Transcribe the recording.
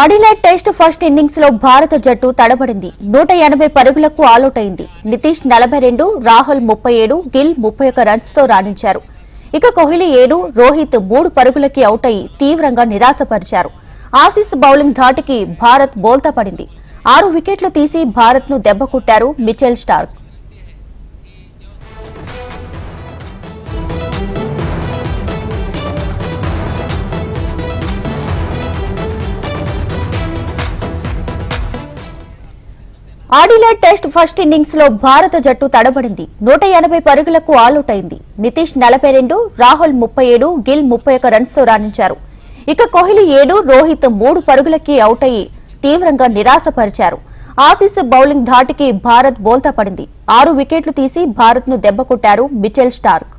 Adelaide test first innings లో భారత జట్టు తడబడింది. 180 పరుగులకు ఆలౌట్ అయింది. నితీష్ 42, రాహుల్ 37, గిల్ 31 రన్స్ తో రాణించారు. ఇక కోహ్లీ 7, రోహిత్ 3 పరుగులకి అవుట్ అయి తీవ్రంగా నిరాశపరిచారు. ఆసీస్ బౌలింగ్ ధాటికి భారత్ బోల్తా పడింది. 6 వికెట్లు తీసి భారత్ ను దెబ్బకొట్టారు Mitchell Starc. Adelaide test first innings లో భారత జట్టు తడబడింది. 180 పరుగులకు ఆలౌట్ అయింది. నితీష్ 42, రాహుల్ 37, గిల్ 31 రన్స్ తో రాణించారు. ఇక కోహ్లీ 7, రోహిత్ 3 పరుగులకి అవుట్ అయి తీవ్రంగా నిరాశపరిచారు. ఆసీస్ బౌలింగ్ ధాటికి భారత్ బోల్తా పడింది. 6 వికెట్లు తీసి భారత్ ను దెబ్బకొట్టారు మిచెల్ స్టార్క్.